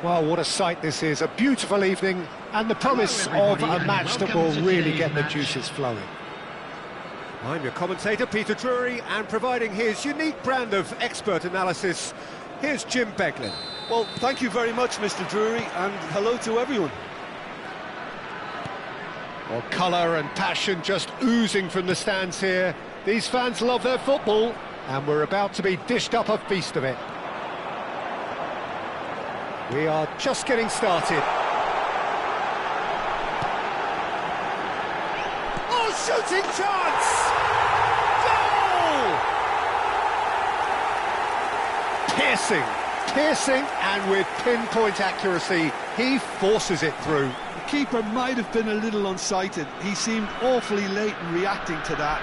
Well, what a sight this is. A beautiful evening and the promise of a match that will really get the juices flowing. I'm your commentator, Peter Drury, and providing his unique brand of expert analysis, here's Jim Beglin. Well, thank you very much, Mr. Drury, and hello to everyone. Well, colour and passion just oozing from the stands here. These fans love their football, and we're about to be dished up a feast of it. We are just getting started. Oh, shooting chance! Goal! Piercing, and with pinpoint accuracy, he forces it through. The keeper might have been a little unsighted. He seemed awfully late in reacting to that.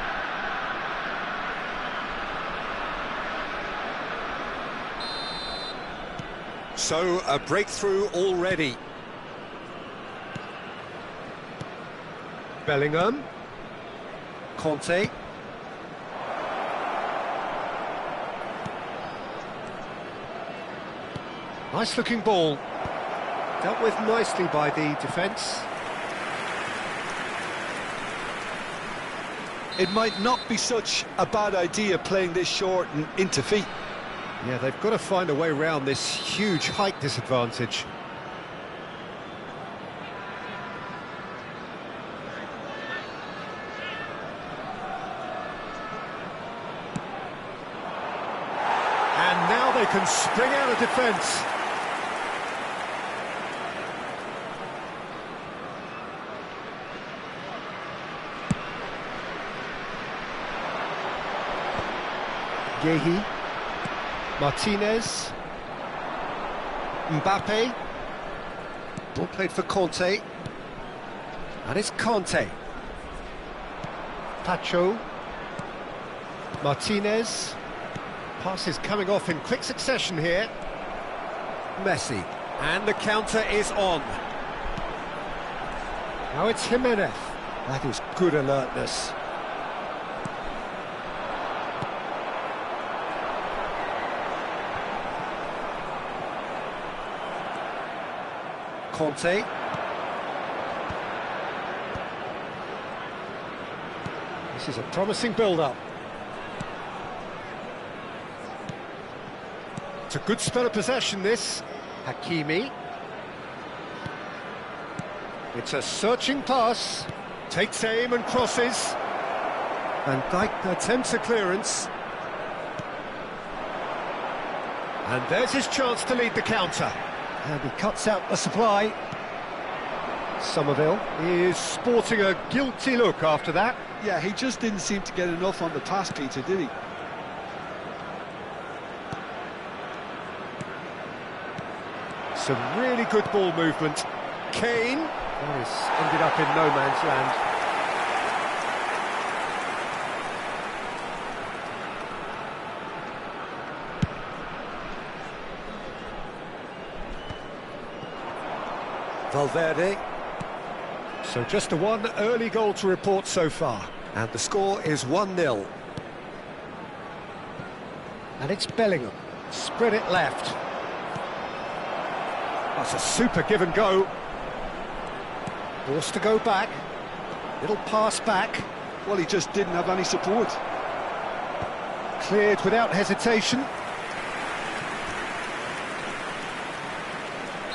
So, a breakthrough already. Bellingham. Conte. Nice looking ball. Dealt with nicely by the defence. It might not be such a bad idea playing this short and into feet. Yeah, they've got to find a way around this huge height disadvantage. And now they can spring out of defence. Gehi. Martinez, Mbappe, ball played for Conte, and it's Conte. Pacho, Martinez, passes coming off in quick succession here. Messi, and the counter is on. Now it's Jimenez, that is good alertness. Conte. This is a promising build-up. It's a good spell of possession, this. Hakimi. It's a searching pass. Takes aim and crosses. Van Dijk attempts a clearance. And there's his chance to lead the counter. And he cuts out the supply. Somerville is sporting a guilty look after that. Yeah, he just didn't seem to get enough on the pass, Peter, did he? Some really good ball movement. Kane. That has ended up in no man's land. Valverde. So just a one early goal to report so far. And the score is 1-0. And it's Bellingham. Spread it left. That's a super give and go. Forced to go back. Little pass back. Well, he just didn't have any support. Cleared without hesitation.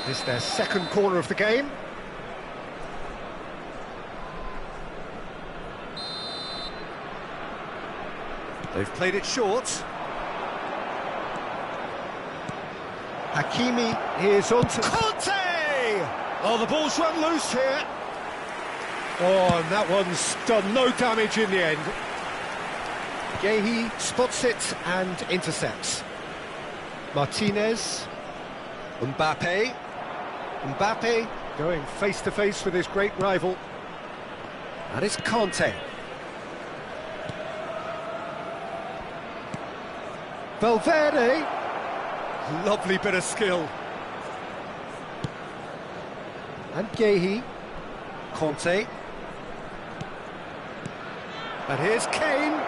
This is their second corner of the game. They've played it short. Hakimi is on to... Conte! Oh, the ball's run loose here. Oh, and that one's done no damage in the end. Gehi spots it and intercepts. Martinez. Mbappe. Mbappe going face-to-face with his great rival. And it's Conte. Valverde. Lovely bit of skill. And Gehi. Conte. And here's Kane.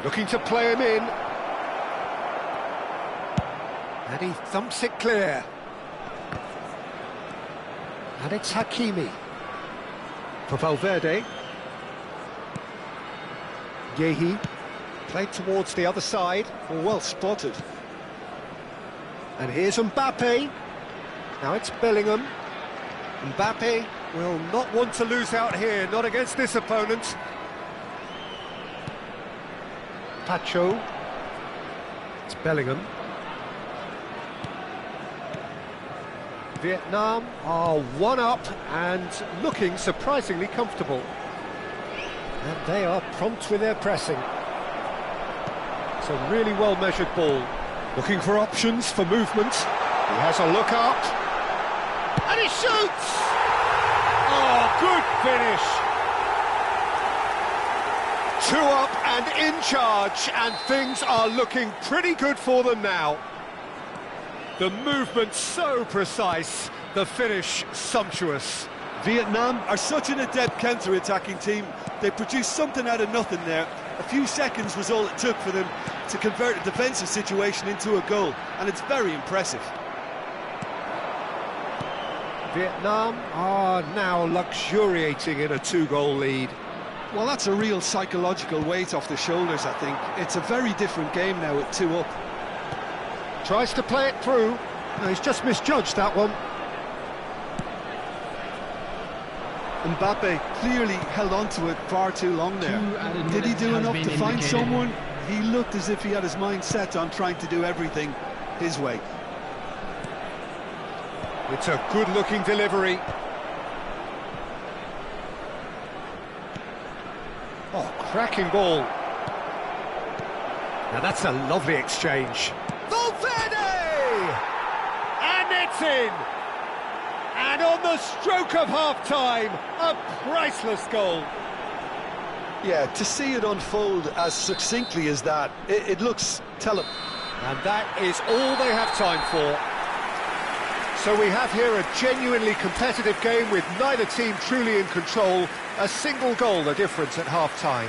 Looking to play him in. And he thumps it clear. And it's Hakimi. For Valverde. Gehi. Played towards the other side. Well spotted. And here's Mbappe. Now it's Bellingham. Mbappe will not want to lose out here, not against this opponent. Pacho. It's Bellingham. Vietnam are one up and looking surprisingly comfortable. And they are prompt with their pressing. It's a really well-measured ball. Looking for options for movement. He has a look up. And he shoots! Oh, good finish! 2 up and in charge, and things are looking pretty good for them now. The movement so precise, the finish sumptuous. Vietnam are such an adept counter-attacking team. They produced something out of nothing there. A few seconds was all it took for them to convert a defensive situation into a goal, and it's very impressive. Vietnam are now luxuriating in a 2-goal lead. Well, that's a real psychological weight off the shoulders, I think. It's a very different game now with 2 up. Tries to play it through. No, he's just misjudged that one. Mbappe clearly held on to it far too long there. Did he do enough to find someone? He looked as if he had his mind set on trying to do everything his way. It's a good-looking delivery. Oh, cracking ball. Now that's a lovely exchange. Valverde! And it's in! And on the stroke of half-time, a priceless goal. Yeah, to see it unfold as succinctly as that, it looks And that is all they have time for. So we have here a genuinely competitive game with neither team truly in control. A single goal the difference at half-time.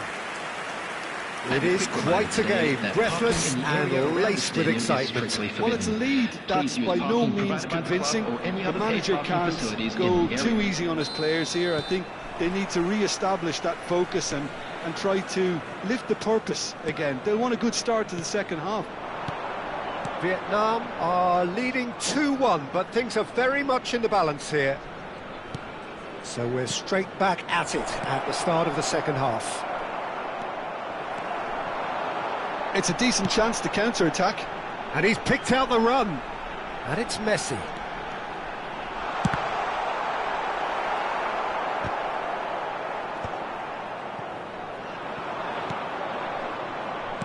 It is quite a game, breathless and laced with excitement. Well, it's a lead that's by no means convincing. The manager can't go too easy on his players here. I think they need to re-establish that focus and try to lift the purpose again. They'll want a good start to the second half. Vietnam are leading 2-1, but things are very much in the balance here. So we're straight back at it at the start of the second half. It's a decent chance to counter-attack. And he's picked out the run. And it's Messi.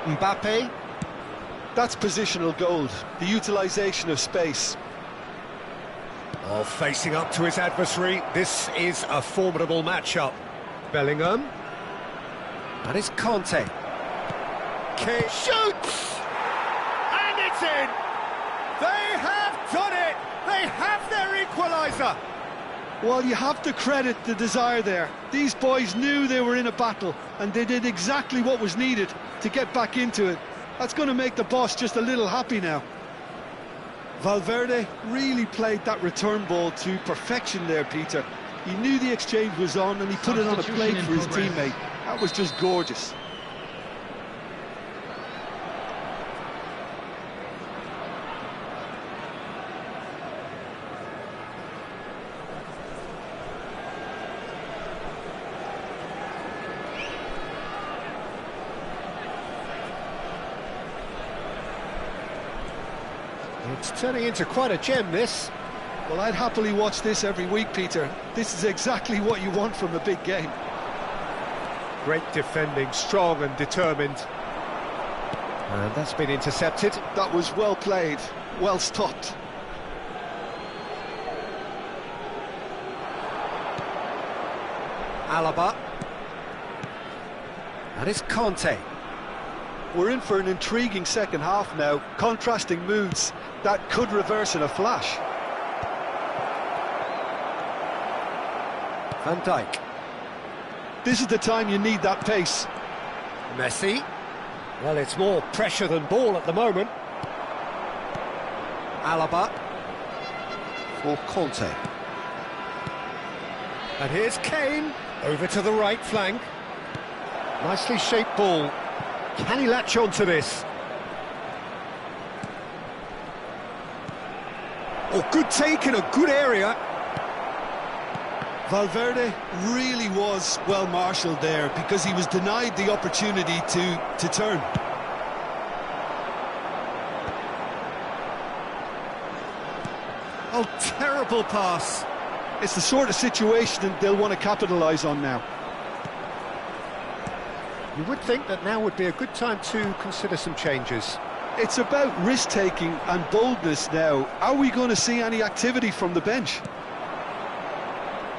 Mbappe. That's positional gold, the utilisation of space. Oh, facing up to his adversary, this is a formidable matchup. Bellingham. And it's Conte. Kane shoots! And it's in! They have done it! They have their equaliser! Well, you have to credit the desire there. These boys knew they were in a battle, and they did exactly what was needed to get back into it. That's going to make the boss just a little happy now. Valverde really played that return ball to perfection there, Peter. He knew the exchange was on, and he put it on a plate for his teammate. That was just gorgeous. It's turning into quite a gem, this. Well, I'd happily watch this every week, Peter. This is exactly what you want from a big game. Great defending, strong and determined. And that's been intercepted. That was well played, well stopped. Alaba. And it's Conte. We're in for an intriguing second half now. Contrasting moods that could reverse in a flash. Van Dijk. This is the time you need that pace. Messi. Well, it's more pressure than ball at the moment. Alaba. For Conte. And here's Kane. Over to the right flank. Nicely shaped ball. Can he latch on to this? Oh, good take in a good area. Valverde really was well marshalled there because he was denied the opportunity to turn. Oh, terrible pass. It's the sort of situation they'll want to capitalise on now. You would think that now would be a good time to consider some changes. It's about risk-taking and boldness now. Are we going to see any activity from the bench?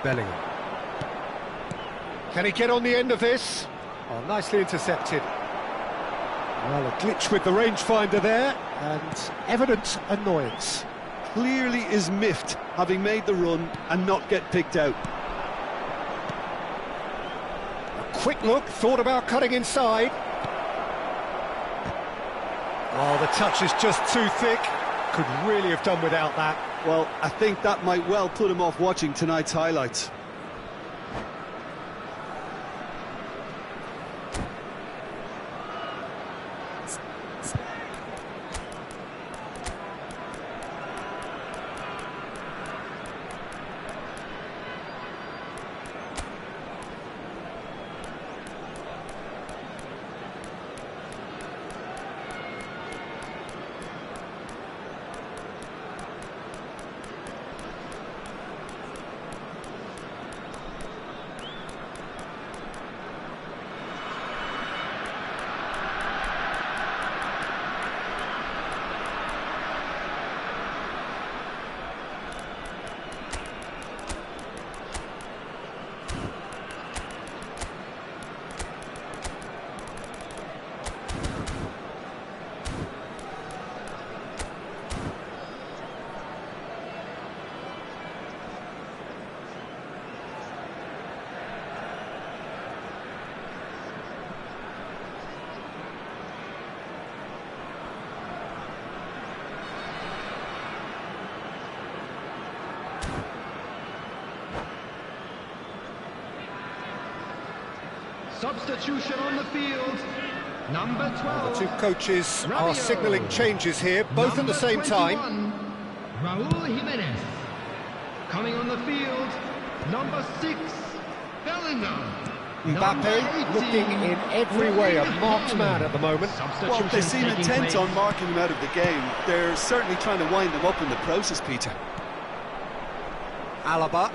Bellingham. Can he get on the end of this? Oh, nicely intercepted. Well, a glitch with the rangefinder there, and evident annoyance. Clearly is miffed, having made the run and not get picked out. Quick look, thought about cutting inside. Oh, the touch is just too thick. Could really have done without that. Well, I think that might well put him off watching tonight's highlights. Substitution on the field, number 12. The two coaches are signalling changes here, both at the same time. Raúl Jiménez. Coming on the field, number 6, Bellingham. Mbappe looking in every way a marked man at the moment. Well, they seem intent on marking him out of the game. They're certainly trying to wind him up in the process, Peter. Alaba.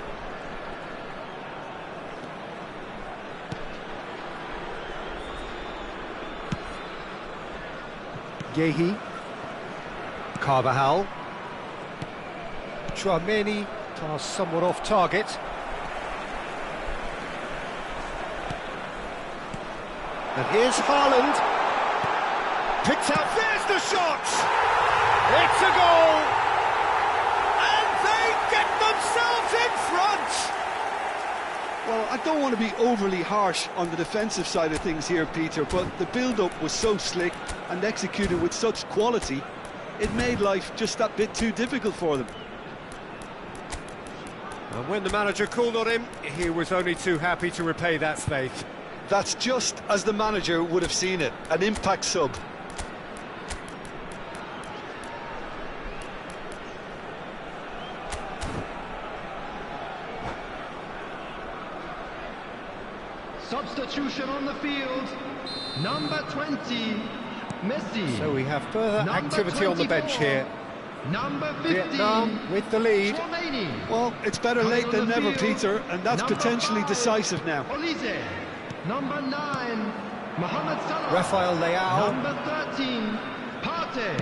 Yehi. Carvajal. Chouameni, pass somewhat off target. And here's Haaland. Picked out, there's the shot! It's a goal! And they get themselves in front! Well, I don't want to be overly harsh on the defensive side of things here, Peter, but the build-up was so slick and executed with such quality, it made life just that bit too difficult for them. And when the manager called on him, he was only too happy to repay that faith. That's just as the manager would have seen it, an impact sub. Substitution on the field. Number 20, Messi. So we have further activity on the bench here. Number 15, Vietnam with the lead. Chouameni. Well, it's better late than never, Peter, and that's potentially decisive now. Olise. Number 9, Mohamed Salah. Rafael Leao. Number 13, Partey.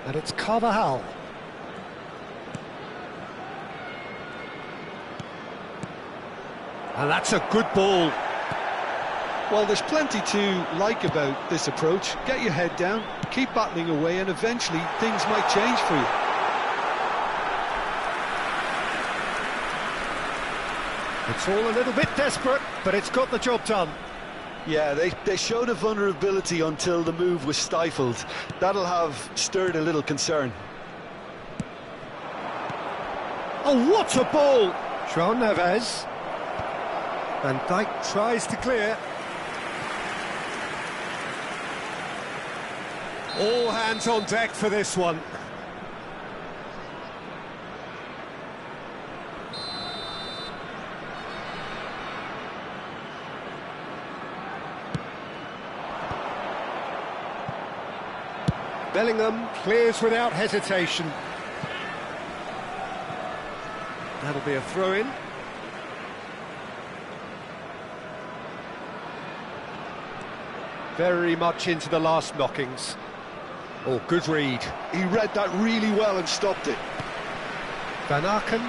And it's Carvajal. And that's a good ball. Well, there's plenty to like about this approach. Get your head down, keep battling away, and eventually things might change for you. It's all a little bit desperate, but it's got the job done. Yeah, they showed a vulnerability until the move was stifled. That'll have stirred a little concern. Oh, what a ball! João Neves. Van Dijk tries to clear. All hands on deck for this one. Bellingham clears without hesitation. That'll be a throw-in. Very much into the last knockings. Oh, good read. He read that really well and stopped it. Van Aken.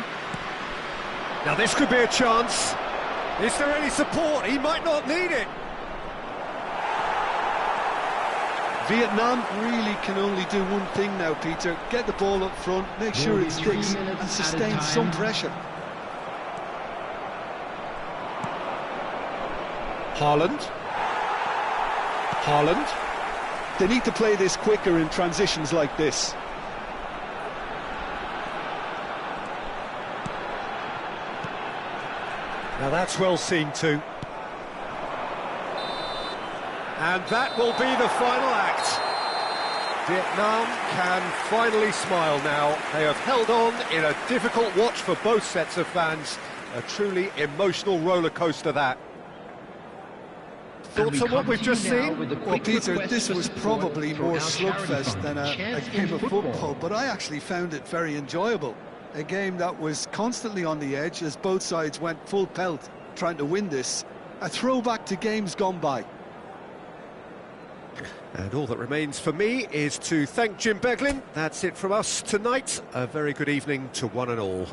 Now this could be a chance. Is there any support? He might not need it. Vietnam really can only do one thing now, Peter. Get the ball up front, make sure it sticks, and sustain some pressure. Haaland. Haaland. They need to play this quicker in transitions like this. Now that's well seen too. And that will be the final act. Vietnam can finally smile now. They have held on in a difficult watch for both sets of fans. A truly emotional roller coaster that. Thoughts on what we've just seen? Well, Peter, this was probably more slugfest than a game of football, but I actually found it very enjoyable. A game that was constantly on the edge as both sides went full pelt trying to win this. A throwback to games gone by. And all that remains for me is to thank Jim Beglin. That's it from us tonight. A very good evening to one and all.